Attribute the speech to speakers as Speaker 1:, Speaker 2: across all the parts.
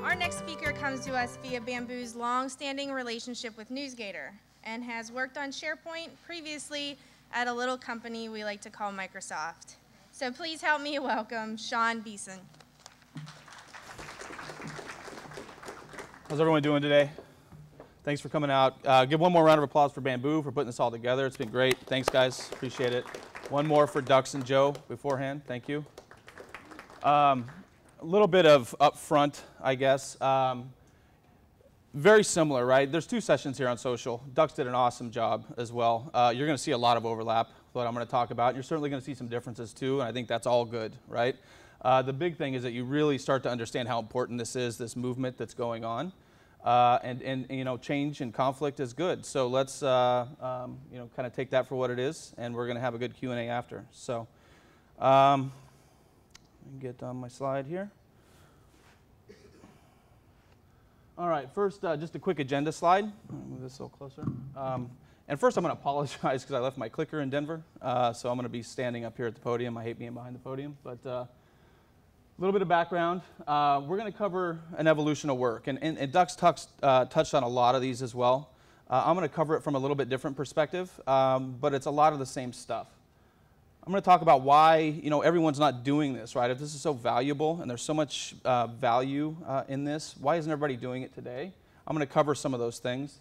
Speaker 1: Our next speaker comes to us via Bamboo's long-standing relationship with NewsGator and has worked on SharePoint previously at a little company we like to call Microsoft. So please help me welcome Shawn Beeson.
Speaker 2: How's everyone doing today? Thanks for coming out. Give one more round of applause for Bamboo for putting this all together. It's been great. Thanks, guys. Appreciate it. One more for Dux and Joe beforehand. Thank you. A little bit of upfront, I guess. Very similar, right? There's two sessions here on social. Dux did an awesome job as well. You're going to see a lot of overlap, what I'm going to talk about. You're certainly going to see some differences too, and I think that's all good, right? The big thing is that you really start to understand how important this is, this movement that's going on. And you know, change and conflict is good. So let's you know, kind of take that for what it is, and we're going to have a good Q&A after. So let me get on my slide here. All right, first just a quick agenda slide. Move this a little closer. And first I'm going to apologize because I left my clicker in Denver, so I'm going to be standing up here at the podium. I hate being behind the podium, but a little bit of background. We're going to cover an evolution of work, and Dux touched on a lot of these as well. I'm going to cover it from a little bit different perspective, but it's a lot of the same stuff. I'm going to talk about why, you know, everyone's not doing this, right? If this is so valuable and there's so much value in this, why isn't everybody doing it today? I'm going to cover some of those things,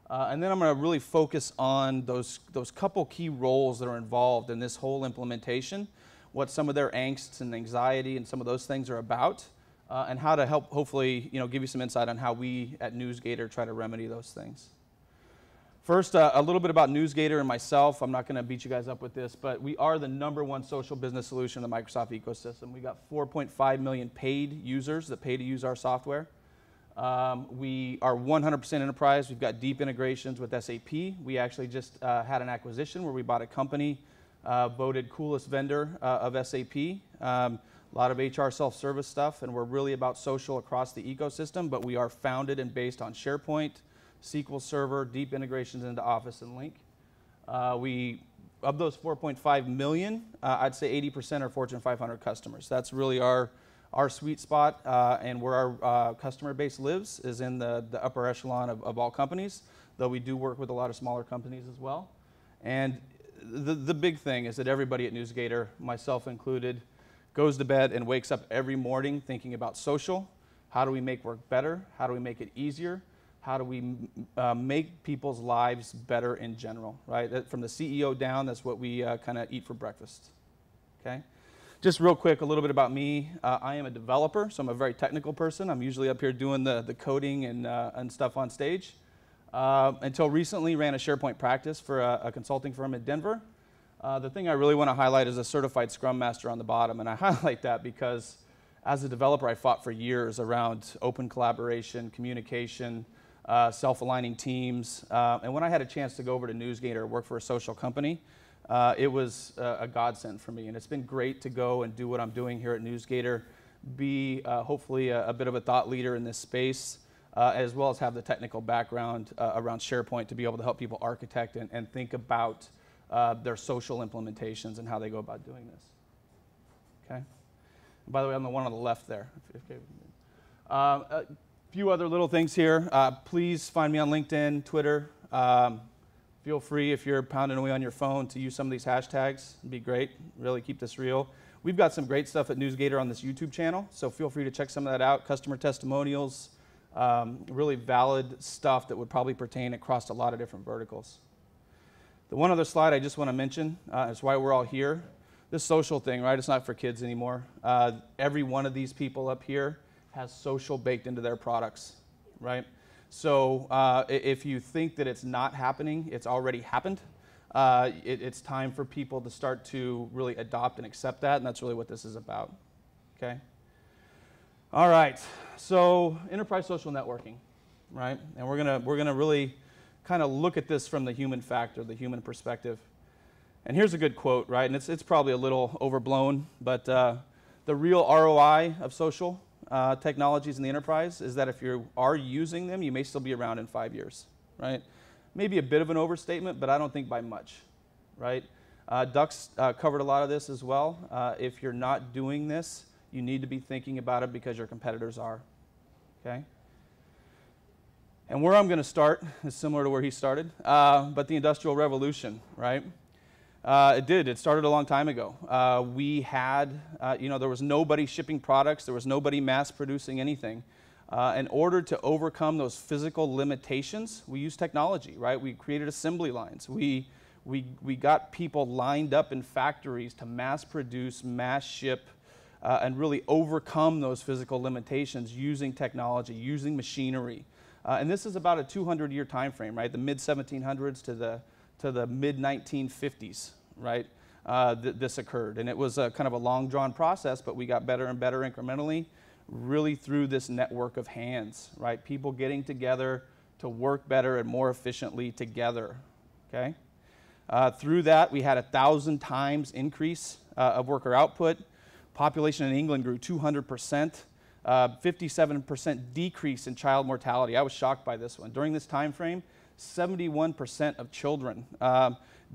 Speaker 2: and then I'm going to really focus on those couple key roles that are involved in this whole implementation, what some of their angst and anxiety and some of those things are about, and how to help, hopefully, you know, give you some insight on how we at NewsGator try to remedy those things. First, a little bit about NewsGator and myself. I'm not going to beat you guys up with this, but we are the #1 social business solution in the Microsoft ecosystem. We got 4.5 million paid users that pay to use our software. We are 100% enterprise. We've got deep integrations with SAP. We actually just had an acquisition where we bought a company voted coolest vendor of SAP. A lot of HR self-service stuff, and we're really about social across the ecosystem, but we are founded and based on SharePoint, SQL Server, deep integrations into Office and Link. Of those 4.5 million, I'd say 80% are Fortune 500 customers. That's really our sweet spot, and where our customer base lives is in the upper echelon of all companies, though we do work with a lot of smaller companies as well. And the big thing is that everybody at NewsGator, myself included, goes to bed and wakes up every morning thinking about social. How do we make work better? How do we make it easier? How do we make people's lives better in general, right? From the CEO down, that's what we kind of eat for breakfast, okay? Just real quick, a little bit about me. I am a developer, so I'm a very technical person. I'm usually up here doing the coding and stuff on stage. Until recently, ran a SharePoint practice for a consulting firm in Denver. The thing I really want to highlight is a certified Scrum Master on the bottom, and I highlight that because as a developer, I fought for years around open collaboration, communication, self-aligning teams, and when I had a chance to go over to NewsGator, work for a social company, it was a godsend for me, and it's been great to go and do what I'm doing here at NewsGator, be hopefully a bit of a thought leader in this space, as well as have the technical background around SharePoint to be able to help people architect and think about their social implementations and how they go about doing this. Okay. And by the way, I'm the one on the left there. A few other little things here. Please find me on LinkedIn, Twitter. Feel free, if you're pounding away on your phone, to use some of these hashtags. It'd be great. Really keep this real. We've got some great stuff at NewsGator on this YouTube channel, so feel free to check some of that out. Customer testimonials, really valid stuff that would probably pertain across a lot of different verticals. The one other slide I just want to mention is why we're all here. This social thing, right? It's not for kids anymore. Every one of these people up here has social baked into their products, right? So if you think that it's not happening, it's already happened. It's time for people to start to really adopt and accept that, and that's really what this is about, okay? All right, so enterprise social networking, right? And we're gonna really kind of look at this from the human factor, the human perspective. And here's a good quote, right? And it's probably a little overblown, but the real ROI of social technologies in the enterprise is that if you are using them, you may still be around in 5 years, right? Maybe a bit of an overstatement, but I don't think by much, right? Dux covered a lot of this as well. If you're not doing this, you need to be thinking about it because your competitors are, okay? And where I'm going to start is similar to where he started, but the Industrial Revolution, right? It started a long time ago. We had, there was nobody shipping products, there was nobody mass producing anything. In order to overcome those physical limitations, we used technology, right? We created assembly lines. We got people lined up in factories to mass produce, mass ship, and really overcome those physical limitations using technology, using machinery. And this is about a 200-year time frame, right? The mid-1700s to the mid-1950s, right? This occurred. And it was a kind of a long-drawn process, but we got better and better incrementally, really through this network of hands, right? People getting together to work better and more efficiently together, okay? Through that, we had 1,000 times increase of worker output. Population in England grew 200%. 57% decrease in child mortality. I was shocked by this one. During this time frame, 71% of children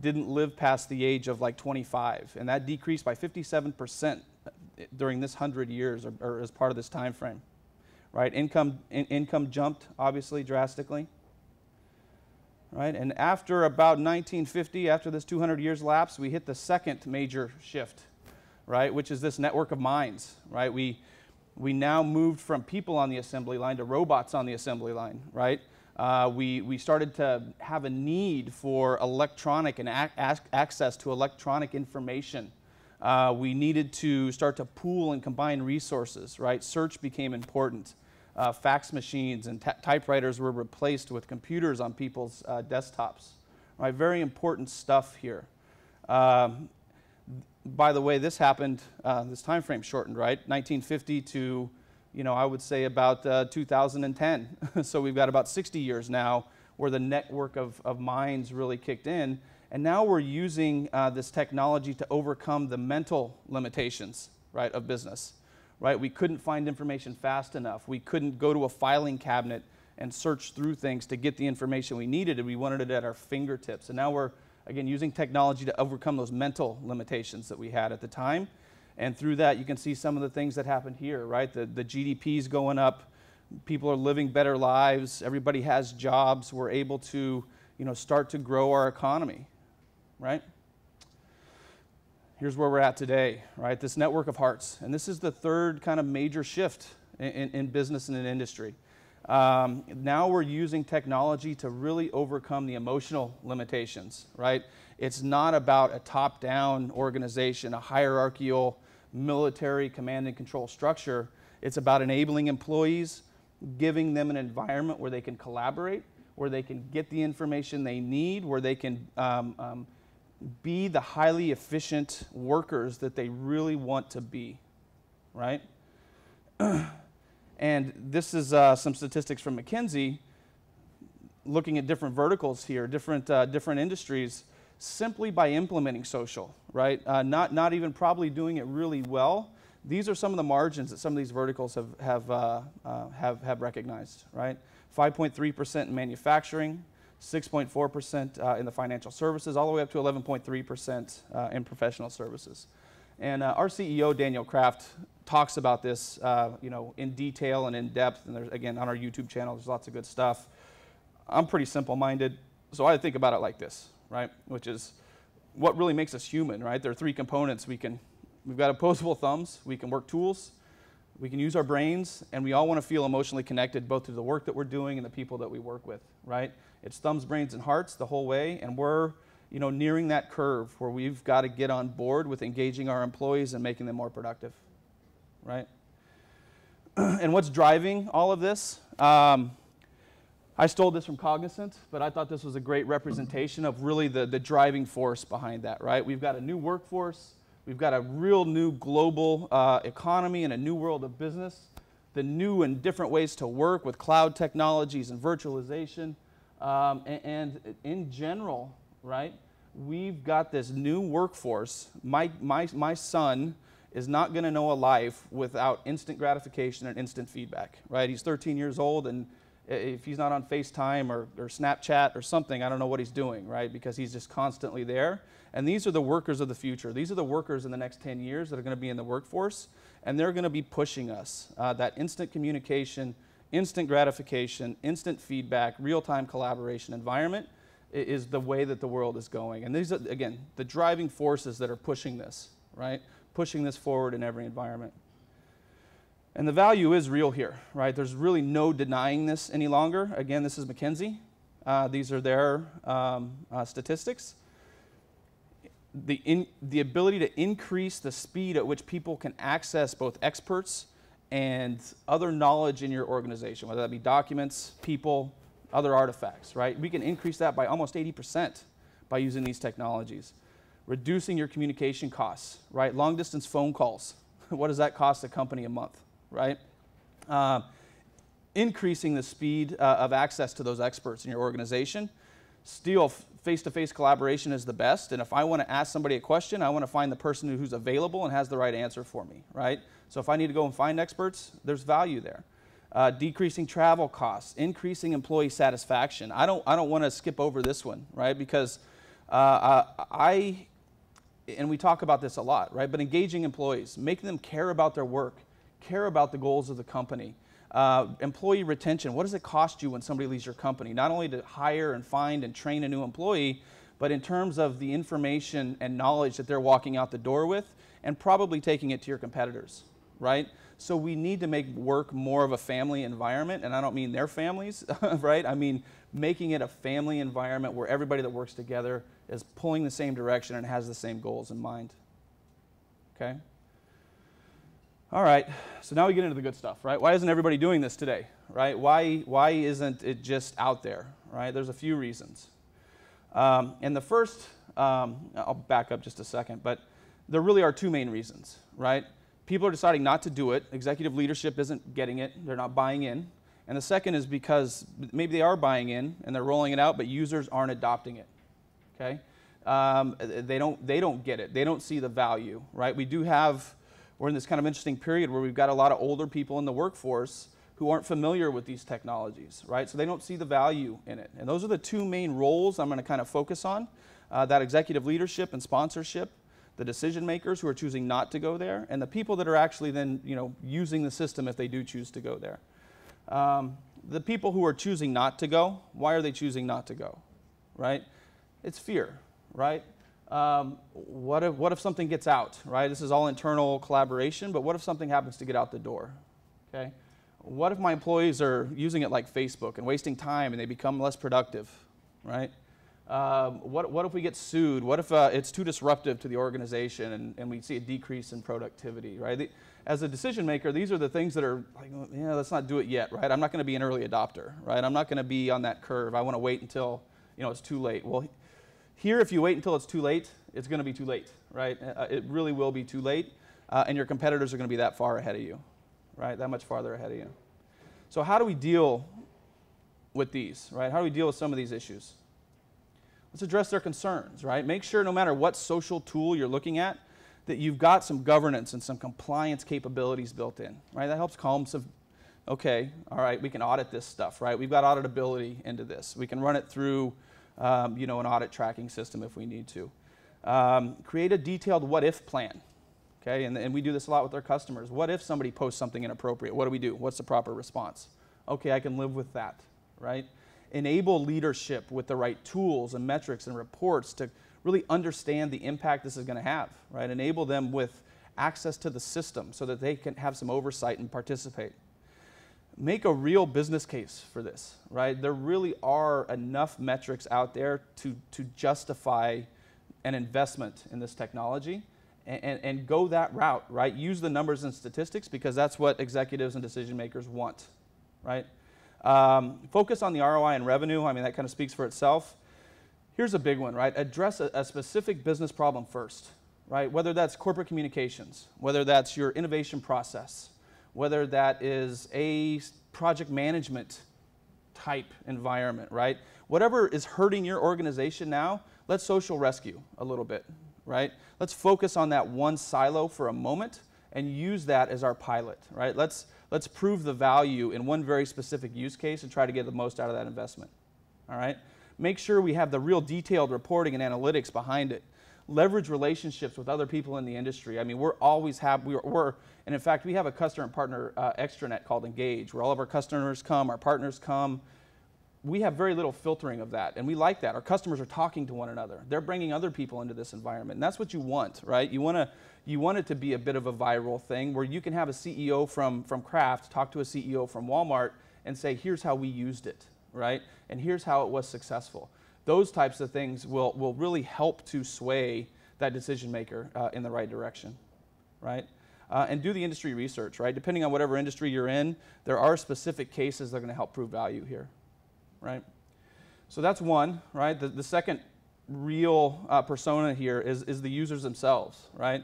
Speaker 2: didn't live past the age of like 25, and that decreased by 57% during this 100 years, or as part of this time frame. Right? Income jumped obviously drastically. Right? And after about 1950, after this 200 years lapse, we hit the second major shift, right? Which is this network of minds. Right? We now moved from people on the assembly line to robots on the assembly line, right? We started to have a need for electronic and access to electronic information. We needed to start to pool and combine resources, right? Search became important. Fax machines and typewriters were replaced with computers on people's desktops, right? Very important stuff here. By the way, this happened, this time frame shortened, right? 1950 to, I would say about 2010. So we've got about 60 years now where the network of minds really kicked in. And now we're using this technology to overcome the mental limitations, right, of business, right? We couldn't find information fast enough. We couldn't go to a filing cabinet and search through things to get the information we needed, and we wanted it at our fingertips. And now we're, again, using technology to overcome those mental limitations that we had at the time. And through that, you can see some of the things that happened here, right? The GDP's going up. People are living better lives. Everybody has jobs. We're able to, start to grow our economy, right? Here's where we're at today, right? This network of hearts. And this is the third kind of major shift in business and in industry. Now we're using technology to really overcome the emotional limitations, right? It's not about a top-down organization, a hierarchical military command and control structure. It's about enabling employees, giving them an environment where they can collaborate, where they can get the information they need, where they can be the highly efficient workers that they really want to be, right? And this is some statistics from McKinsey looking at different verticals here, different industries, simply by implementing social, right? Not even probably doing it really well. These are some of the margins that some of these verticals have recognized, right? 5.3% in manufacturing, 6.4% in the financial services, all the way up to 11.3% in professional services. And our CEO, Daniel Kraft, talks about this, in detail and in depth. And there's, again, on our YouTube channel, there's lots of good stuff. I'm pretty simple-minded, so I think about it like this, right? Which is what really makes us human, right? There are three components. We've got opposable thumbs. We can work tools. We can use our brains, and we all want to feel emotionally connected both to the work that we're doing and the people that we work with, right? It's thumbs, brains, and hearts the whole way, and we're nearing that curve where we've got to get on board with engaging our employees and making them more productive, right? And what's driving all of this? I stole this from Cognizant, but I thought this was a great representation of really the driving force behind that, right? We've got a new workforce. We've got a real new global economy and a new world of business. The new and different ways to work with cloud technologies and virtualization. And in general, right, we've got this new workforce. My son is not going to know a life without instant gratification and instant feedback, right? He's 13 years old, and if he's not on FaceTime or Snapchat or something, I don't know what he's doing, right? Because he's just constantly there. And these are the workers of the future. These are the workers in the next 10 years that are going to be in the workforce, and they're going to be pushing us. That instant communication, instant gratification, instant feedback, real-time collaboration environment is the way that the world is going. And these are, again, the driving forces that are pushing this, right? Pushing this forward in every environment. And the value is real here, right? There's really no denying this any longer. Again, this is McKinsey. These are their statistics. The ability to increase the speed at which people can access both experts and other knowledge in your organization, whether that be documents, people, other artifacts, right? We can increase that by almost 80% by using these technologies. Reducing your communication costs, right? Long distance phone calls. What does that cost a company a month, right? Increasing the speed of access to those experts in your organization. Still, face-to-face collaboration is the best, and if I want to ask somebody a question, I want to find the person who's available and has the right answer for me, right? So if I need to go and find experts, there's value there. Decreasing travel costs, increasing employee satisfaction. I don't want to skip over this one, right? Because and we talk about this a lot, right? But engaging employees, making them care about their work, care about the goals of the company. Employee retention, what does it cost you when somebody leaves your company? Not only to hire and find and train a new employee, but in terms of the information and knowledge that they're walking out the door with and probably taking it to your competitors, right? So we need to make work more of a family environment, and I don't mean their families, right? I mean making it a family environment where everybody that works together is pulling the same direction and has the same goals in mind, okay? All right, so now we get into the good stuff, right? Why isn't everybody doing this today, right? Why isn't it just out there, right? There's a few reasons. And the first, I'll back up just a second, but there really are two main reasons, right? People are deciding not to do it. Executive leadership isn't getting it. They're not buying in. And the second is because maybe they are buying in and they're rolling it out, but users aren't adopting it, okay? They don't get it. They don't see the value, right? We're in this kind of interesting period where we've got a lot of older people in the workforce who aren't familiar with these technologies, right? So they don't see the value in it. And those are the two main roles I'm going to kind of focus on, that executive leadership and sponsorship, the decision makers who are choosing not to go there, and the people that are actually then, using the system if they do choose to go there. The people who are choosing not to go, why are they choosing not to go, right? It's fear, right? What if something gets out, right? This is all internal collaboration, but what if something happens to get out the door, okay? What if my employees are using it like Facebook and wasting time and they become less productive, right? What if we get sued? What if it's too disruptive to the organization and we see a decrease in productivity, right? As a decision maker, these are the things that are like, yeah, let's not do it yet, right? I'm not going to be an early adopter, right? I'm not going to be on that curve. I want to wait until, it's too late. Well, here, if you wait until it's too late, it's going to be too late, right? It really will be too late, and your competitors are going to be that far ahead of you, right? That much farther ahead of you. So how do we deal with these, right? How do we deal with some of these issues? Let's address their concerns, right? Make sure no matter what social tool you're looking at, that you've got some governance and some compliance capabilities built in, right? That helps calm some, okay, all right, we can audit this stuff, right? We've got auditability into this. We can run it through an audit tracking system if we need to. Create a detailed what-if plan, okay? And we do this a lot with our customers. What if somebody posts something inappropriate? What do we do? What's the proper response? Okay, I can live with that, right? Enable leadership with the right tools and metrics and reports to really understand the impact this is going to have, right? Enable them with access to the system so that they can have some oversight and participate. Make a real business case for this, right? There really are enough metrics out there to justify an investment in this technology and go that route, right? Use the numbers and statistics because that's what executives and decision makers want, right? Focus on the ROI and revenue. I mean, that kind of speaks for itself. Here's a big one, right? Address a specific business problem first, right? Whether that's corporate communications, whether that's your innovation process, whether that is a project management type environment, right? Whatever is hurting your organization now, let's social rescue a little bit, right? Let's focus on that one silo for a moment and use that as our pilot, right? Let's prove the value in one very specific use case and try to get the most out of that investment, all right? Make sure we have the real detailed reporting and analytics behind it. leverage relationships with other people in the industry. I mean, we're always and in fact, we have a customer and partner extranet called Engage, where all of our customers come, our partners come. We have very little filtering of that, and we like that. Our customers are talking to one another. They're bringing other people into this environment, and that's what you want, right? You want it to be a bit of a viral thing where you can have a CEO from Kraft talk to a CEO from Walmart and say, here's how we used it, right? And here's how it was successful. Those types of things will really help to sway that decision maker in the right direction, right? And do the industry research, right? Depending on whatever industry you're in, there are specific cases that are going to help prove value here, right? So that's one, right? The second real persona here is the users themselves, right?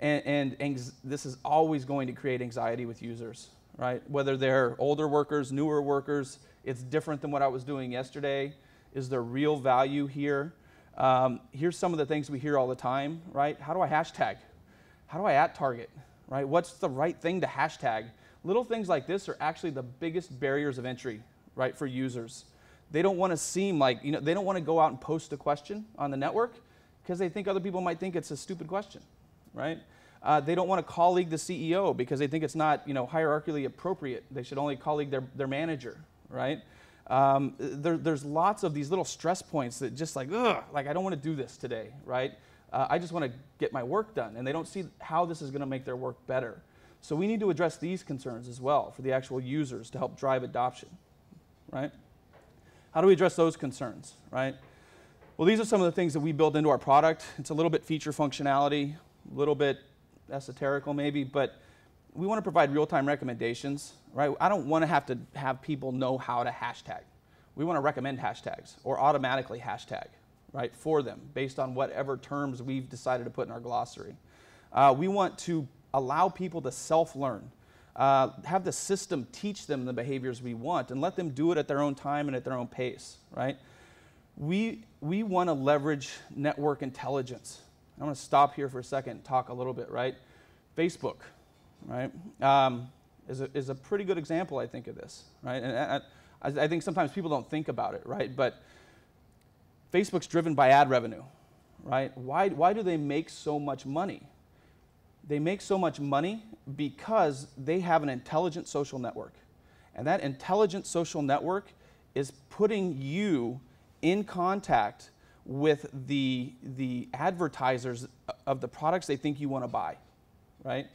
Speaker 2: And this is always going to create anxiety with users, right? Whether they're older workers, newer workers, it's different than what I was doing yesterday. Is there real value here? Here's some of the things we hear all the time, right? How do I hashtag? How do I @target, right? What's the right thing to hashtag? Little things like this are actually the biggest barriers of entry, right, for users. They don't want to seem like, they don't want to go out and post a question on the network because they think other people might think it's a stupid question, right? They don't want to colleague the CEO because they think it's not, hierarchically appropriate. They should only colleague their manager, right? There's lots of these little stress points that just like I don't want to do this today, right? I just want to get my work done, and they don't see how this is going to make their work better. So we need to address these concerns as well for the actual users to help drive adoption, right? How do we address those concerns, right? Well, these are some of the things that we build into our product. It's a little bit feature functionality, a little bit esoterical maybe, but we want to provide real-time recommendations, right? I don't want to have people know how to hashtag. We want to recommend hashtags or automatically hashtag, right, for them based on whatever terms we've decided to put in our glossary. We want to allow people to self-learn, have the system teach them the behaviors we want and let them do it at their own time and at their own pace, right? We want to leverage network intelligence. I'm going to stop here for a second and talk a little bit, right? Facebook, right, is a pretty good example, I think, of this, right? And I think sometimes people don't think about it, right? But Facebook's driven by ad revenue, right? Why do they make so much money? They make so much money because they have an intelligent social network. And that intelligent social network is putting you in contact with the advertisers of the products they think you want to buy, right?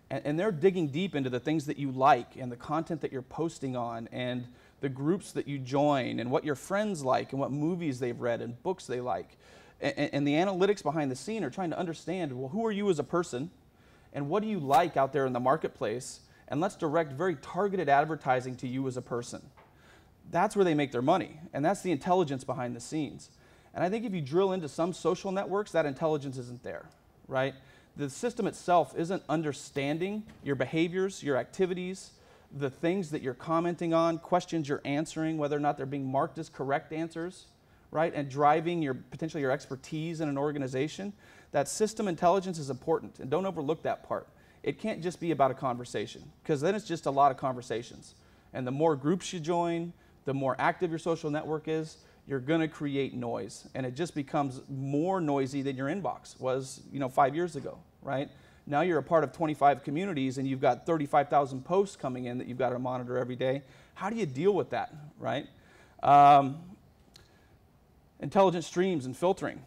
Speaker 2: And they're digging deep into the things that you like and the content that you're posting on and the groups that you join and what your friends like and what movies they've read and books they like. And the analytics behind the scene are trying to understand, well, who are you as a person and what do you like out there in the marketplace? And let's direct very targeted advertising to you as a person. That's where they make their money, and that's the intelligence behind the scenes. And I think if you drill into some social networks, that intelligence isn't there, right? The system itself isn't understanding your behaviors, your activities, the things that you're commenting on, questions you're answering, whether or not they're being marked as correct answers, right? And driving potentially your expertise in an organization. That system intelligence is important, and don't overlook that part. It can't just be about a conversation, because then it's just a lot of conversations. And the more groups you join, the more active your social network is, you're going to create noise, and it just becomes more noisy than your inbox was, 5 years ago, right? Now you're a part of 25 communities, and you've got 35,000 posts coming in that you've got to monitor every day. How do you deal with that, right? Intelligent streams and filtering.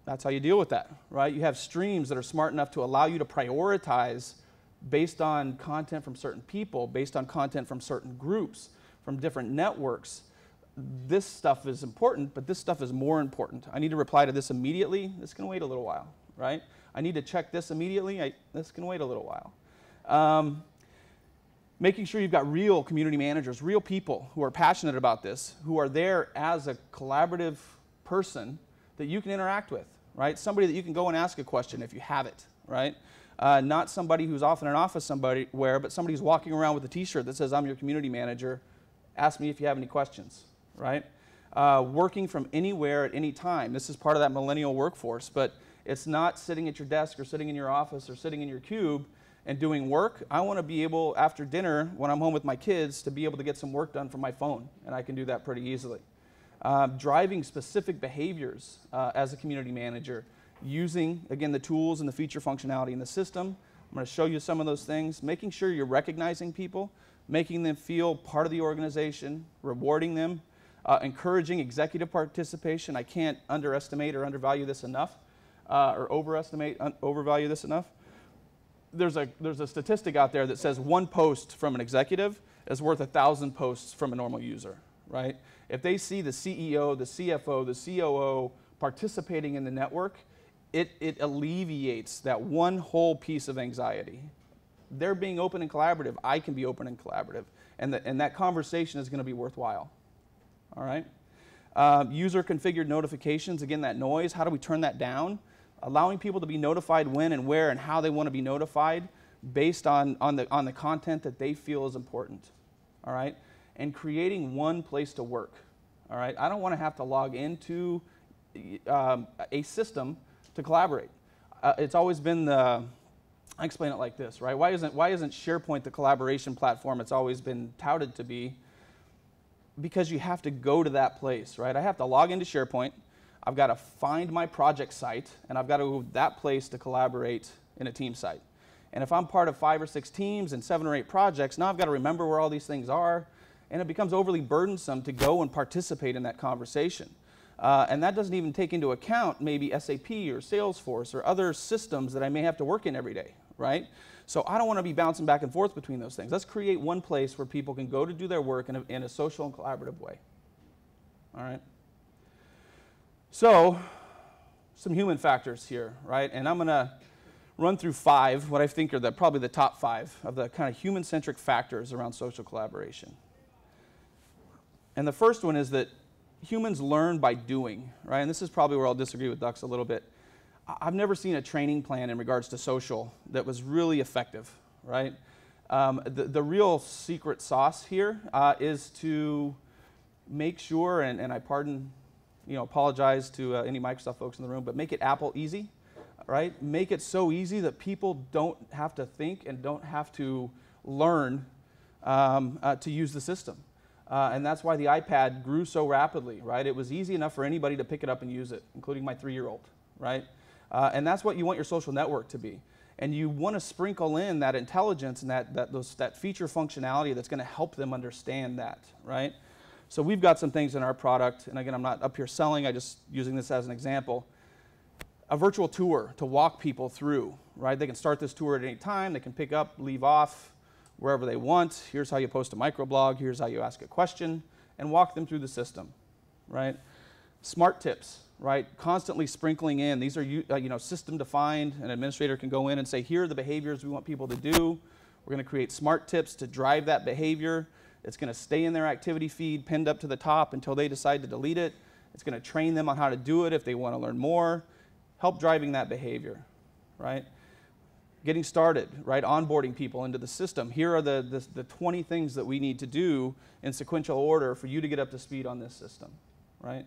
Speaker 2: That's how you deal with that, right? You have streams that are smart enough to allow you to prioritize based on content from certain people, based on content from certain groups, from different networks. This stuff is important, but this stuff is more important. I need to reply to this immediately. This can wait a little while, right? I need to check this immediately. This can wait a little while. Making sure you've got real community managers, real people who are passionate about this, who are there as a collaborative person that you can interact with, right? Somebody that you can go and ask a question if you have it, right? Not somebody who's off in an office somewhere, but somebody who's walking around with a t-shirt that says, I'm your community manager. Ask me if you have any questions, right? Working from anywhere at any time. This is part of that millennial workforce, but it's not sitting at your desk or sitting in your office or sitting in your cube and doing work. I want to be able, after dinner, when I'm home with my kids, to be able to get some work done from my phone, and I can do that pretty easily. Driving specific behaviors as a community manager using, again, the tools and the feature functionality in the system. I'm going to show you some of those things, making sure you're recognizing people, making them feel part of the organization, rewarding them, encouraging executive participation. I can't underestimate or undervalue this enough, or overvalue this enough. There's a statistic out there that says one post from an executive is worth 1,000 posts from a normal user, right? If they see the CEO, the CFO, the COO participating in the network, it alleviates that one whole piece of anxiety. They're being open and collaborative. I can be open and collaborative. And that conversation is going to be worthwhile. All right? User configured notifications, again, that noise, how do we turn that down? Allowing people to be notified when and where and how they want to be notified based on the content that they feel is important. All right? And creating one place to work. All right? I don't want to have to log into a system to collaborate. It's always been I explain it like this, right? Why isn't SharePoint the collaboration platform it's always been touted to be? Because you have to go to that place, right? I have to log into SharePoint, I've got to find my project site, and I've got to go to that place to collaborate in a team site. And if I'm part of 5 or 6 teams and 7 or 8 projects, now I've got to remember where all these things are, and it becomes overly burdensome to go and participate in that conversation. And that doesn't even take into account maybe SAP or Salesforce or other systems that I may have to work in every day, right? So I don't want to be bouncing back and forth between those things. Let's create one place where people can go to do their work in a social and collaborative way. All right? So, some human factors here, right? And I'm going to run through 5, what I think are probably the top 5 of the kind of human-centric factors around social collaboration. And the first one is that humans learn by doing, right? And this is probably where I'll disagree with Dux a little bit. I've never seen a training plan in regards to social that was really effective, right? The real secret sauce here is to make sure, and I apologize to any Microsoft folks in the room, but make it Apple easy, right? Make it so easy that people don't have to think and don't have to learn to use the system. And that's why the iPad grew so rapidly, right? It was easy enough for anybody to pick it up and use it, including my 3-year-old, right? And that's what you want your social network to be. And you want to sprinkle in that intelligence and that feature functionality that's going to help them understand that, right? So we've got some things in our product, and again, I'm not up here selling, I'm just using this as an example. A virtual tour to walk people through, right? They can start this tour at any time, they can pick up, leave off, wherever they want. Here's how you post a microblog, here's how you ask a question, and walk them through the system, right? Smart tips, right? Constantly sprinkling in. These are system defined. An administrator can go in and say, here are the behaviors we want people to do. We're going to create smart tips to drive that behavior. It's going to stay in their activity feed, pinned up to the top until they decide to delete it. It's going to train them on how to do it if they want to learn more. Help driving that behavior, right? Getting started, right? Onboarding people into the system. Here are the 20 things that we need to do in sequential order for you to get up to speed on this system, right?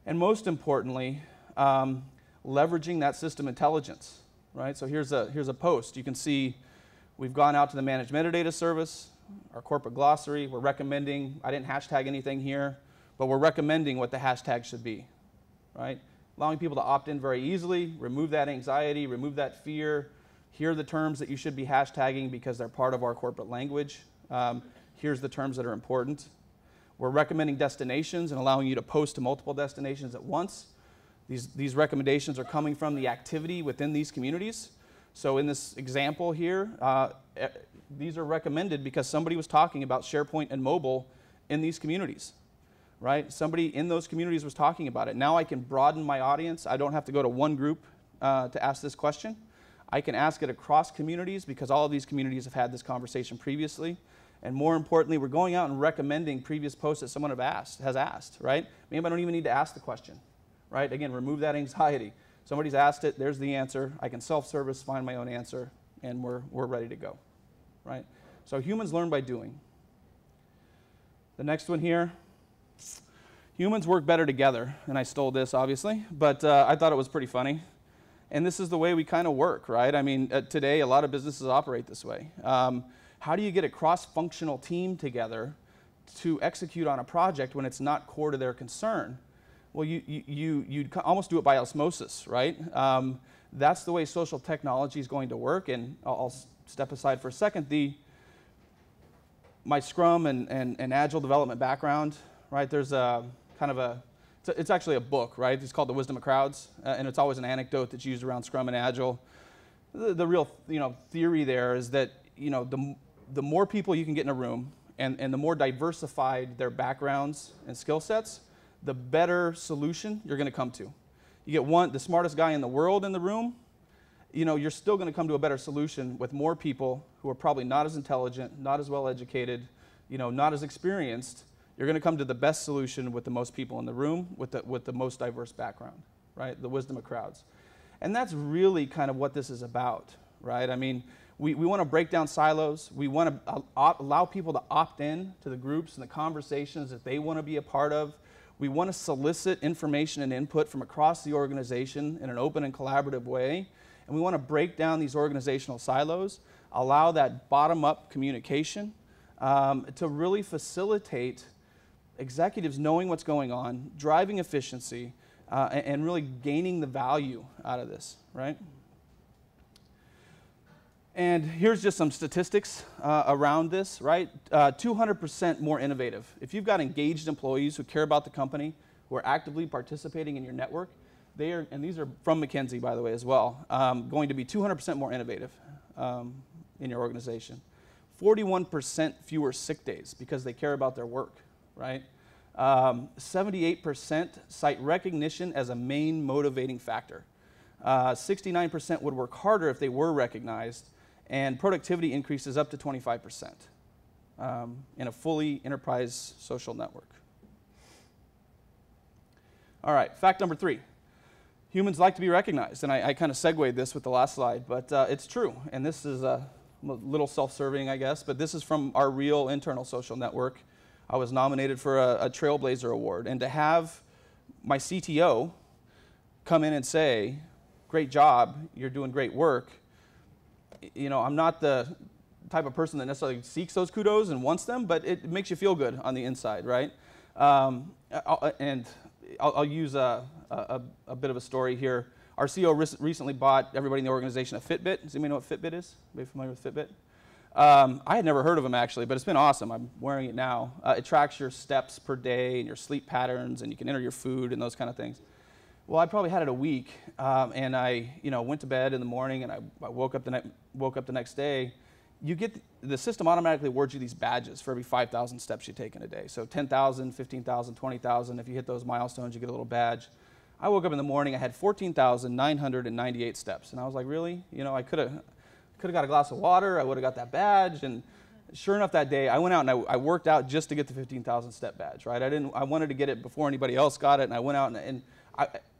Speaker 2: And most importantly, leveraging that system intelligence, right? So here's a post. You can see we've gone out to the managed metadata service, our corporate glossary. We're recommending, I didn't hashtag anything here, but we're recommending what the hashtag should be, right? Allowing people to opt in very easily, remove that anxiety, remove that fear. Here are the terms that you should be hashtagging because they're part of our corporate language. Here's the terms that are important. We're recommending destinations and allowing you to post to multiple destinations at once. These recommendations are coming from the activity within these communities. So in this example here, these are recommended because somebody was talking about SharePoint and mobile in these communities, right? Somebody in those communities was talking about it. Now I can broaden my audience. I don't have to go to one group to ask this question. I can ask it across communities because all of these communities have had this conversation previously. And more importantly, we're going out and recommending previous posts that someone has asked, right? Maybe I don't even need to ask the question, right? Again, remove that anxiety. Somebody's asked it, there's the answer. I can self-service, find my own answer, and we're ready to go, right? So humans learn by doing. The next one here, humans work better together. And I stole this, obviously, but I thought it was pretty funny. And this is the way we kind of work, right? I mean, today, a lot of businesses operate this way. How do you get a cross-functional team together to execute on a project when it's not core to their concern? Well, you'd almost do it by osmosis, right? That's the way social technology is going to work. And I'll step aside for a second. My Scrum and Agile development background, right? There's a kind of it's actually a book, right? It's called The Wisdom of Crowds, and it's always an anecdote that's used around Scrum and Agile. The real theory there is that the more people you can get in a room and the more diversified their backgrounds and skill sets, the better solution you're going to come to. You get the smartest guy in the world in the room, you're still going to come to a better solution with more people who are probably not as intelligent, not as well educated, not as experienced. You're going to come to the best solution with the most people in the room, with the most diverse background, right? The wisdom of crowds. And that's really kind of what this is about, right? I mean, we want to break down silos. We want to allow people to opt in to the groups and the conversations that they want to be a part of. We want to solicit information and input from across the organization in an open and collaborative way. And we want to break down these organizational silos, allow that bottom-up communication to really facilitate executives knowing what's going on, driving efficiency, and really gaining the value out of this, right? And here's just some statistics around this, right? 200% more innovative. If you've got engaged employees who care about the company, who are actively participating in your network, they are, and these are from McKinsey, by the way, as well, going to be 200% more innovative in your organization. 41% fewer sick days because they care about their work, right? 78% cite recognition as a main motivating factor. 69% would work harder if they were recognized, and productivity increases up to 25% in a fully enterprise social network. All right, fact number 3. Humans like to be recognized, and I kind of segued this with the last slide, but it's true, and this is a little self-serving, I guess, but this is from our real internal social network. I was nominated for a Trailblazer Award, and to have my CTO come in and say, "Great job, you're doing great work," I'm not the type of person that necessarily seeks those kudos and wants them, but it makes you feel good on the inside, right? And I'll use a bit of a story here. Our CEO recently bought everybody in the organization a Fitbit. Does anybody know what Fitbit is? Anybody familiar with Fitbit? I had never heard of them, actually, but it's been awesome. I'm wearing it now. It tracks your steps per day and your sleep patterns, and you can enter your food and those kind of things. Well, I probably had it a week, and I went to bed in the morning, and I woke up the next day. You get the system automatically awards you these badges for every 5,000 steps you take in a day. So 10,000, 15,000, 20,000. If you hit those milestones, you get a little badge. I woke up in the morning, I had 14,998 steps, and I was like, really? I could have got a glass of water. I would have got that badge, and sure enough, that day I went out and I worked out just to get the 15,000 step badge. Right? I wanted to get it before anybody else got it, and I went out and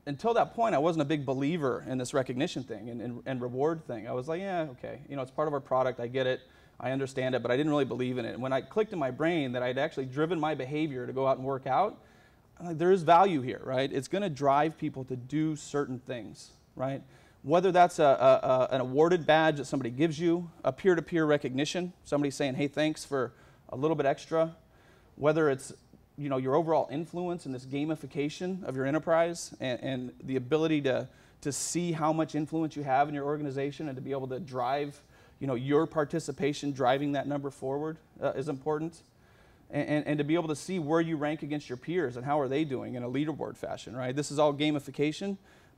Speaker 2: until that point, I wasn't a big believer in this recognition thing and reward thing. I was like, yeah, okay, it's part of our product. I get it. I understand it, but I didn't really believe in it. And when I clicked in my brain that I'd actually driven my behavior to go out and work out, I'm like, there is value here, right? It's going to drive people to do certain things, right? Whether that's an awarded badge that somebody gives you, a peer-to-peer recognition, somebody saying, hey, thanks for a little bit extra, whether it's your overall influence in this gamification of your enterprise and the ability to see how much influence you have in your organization and to be able to drive, your participation driving that number forward is important. And to be able to see where you rank against your peers and how are they doing in a leaderboard fashion, right? This is all gamification,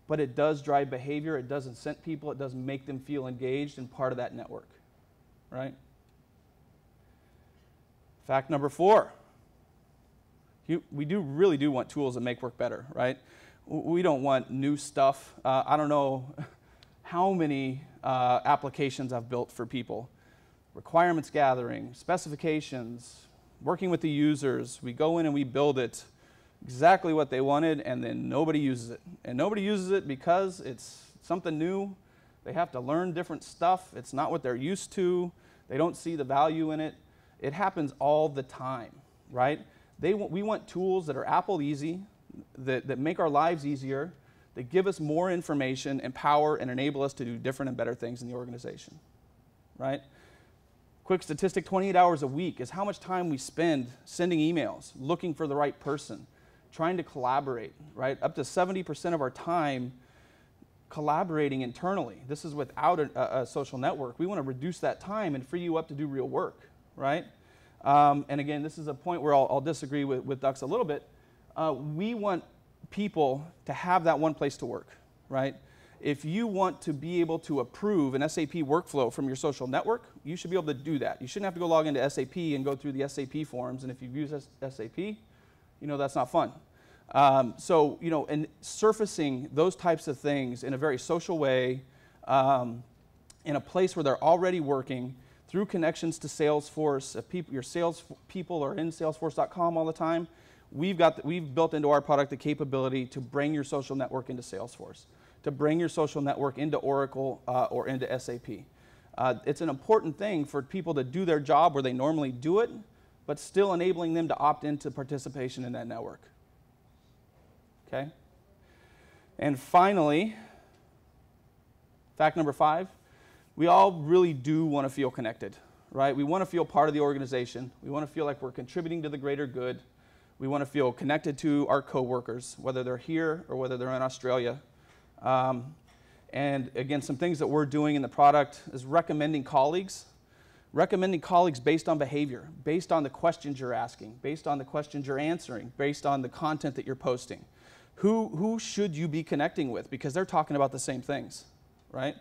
Speaker 2: but it does drive behavior. It does incent people. It does make them feel engaged and part of that network, right? Fact number 4. We really do want tools that make work better, right? We don't want new stuff. I don't know how many applications I've built for people. Requirements gathering, specifications, working with the users. We go in and we build it exactly what they wanted, and then nobody uses it. And nobody uses it because it's something new. They have to learn different stuff. It's not what they're used to. They don't see the value in it. It happens all the time, right? We want tools that are Apple easy, that make our lives easier, that give us more information, empower, and enable us to do different and better things in the organization, right? Quick statistic, 28 hours a week is how much time we spend sending emails, looking for the right person, trying to collaborate, right? Up to 70% of our time collaborating internally. This is without a social network. We want to reduce that time and free you up to do real work, right? And again, this is a point where I'll disagree with Dux a little bit. We want people to have that one place to work, right? If you want to be able to approve an SAP workflow from your social network, you should be able to do that. You shouldn't have to go log into SAP and go through the SAP forums, and if you've used SAP, you know that's not fun. So, you know, and surfacing those types of things in a very social way, in a place where they're already working, through connections to Salesforce, if your sales people are in Salesforce.com all the time, we've built into our product the capability to bring your social network into Salesforce, to bring your social network into Oracle or into SAP. It's an important thing for people to do their job where they normally do it, but still enabling them to opt into participation in that network. Okay? And finally, fact number 5, we all really do want to feel connected, right? We want to feel part of the organization. We want to feel like we're contributing to the greater good. We want to feel connected to our coworkers, whether they're here or whether they're in Australia. And again, some things that we're doing in the product is recommending colleagues based on behavior, based on the questions you're asking, based on the questions you're answering, based on the content that you're posting. Who should you be connecting with? Because they're talking about the same things, right?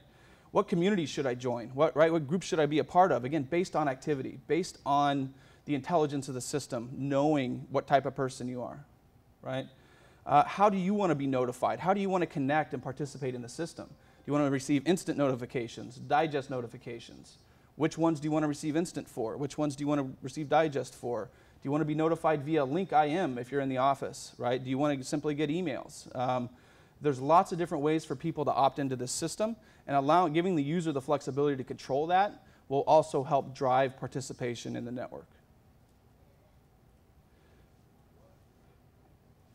Speaker 2: What community should I join? What group should I be a part of? Again, based on activity, based on the intelligence of the system, knowing what type of person you are, right? How do you want to be notified? How do you want to connect and participate in the system? Do you want to receive instant notifications, digest notifications? Which ones do you want to receive instant for? Which ones do you want to receive digest for? Do you want to be notified via link IM if you're in the office, right? Do you want to simply get emails? There's lots of different ways for people to opt into this system, and giving the user the flexibility to control that will also help drive participation in the network.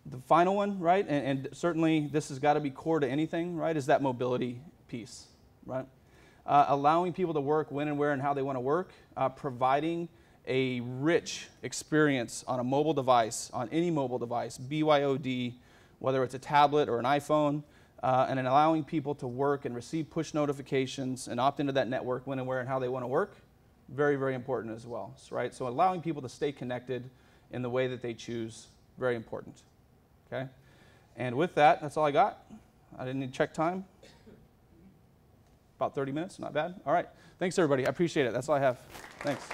Speaker 2: The final one, right, and certainly this has got to be core to anything, right, is that mobility piece, right? Allowing people to work when and where and how they want to work, providing a rich experience on a mobile device, on any mobile device, BYOD, whether it's a tablet or an iPhone, and then allowing people to work and receive push notifications and opt into that network when and where and how they want to work, very, very important as well, right? So allowing people to stay connected in the way that they choose, very important, okay? And with that, that's all I got. I didn't need to check time. About 30 minutes, not bad. All right, thanks everybody, I appreciate it. That's all I have. Thanks.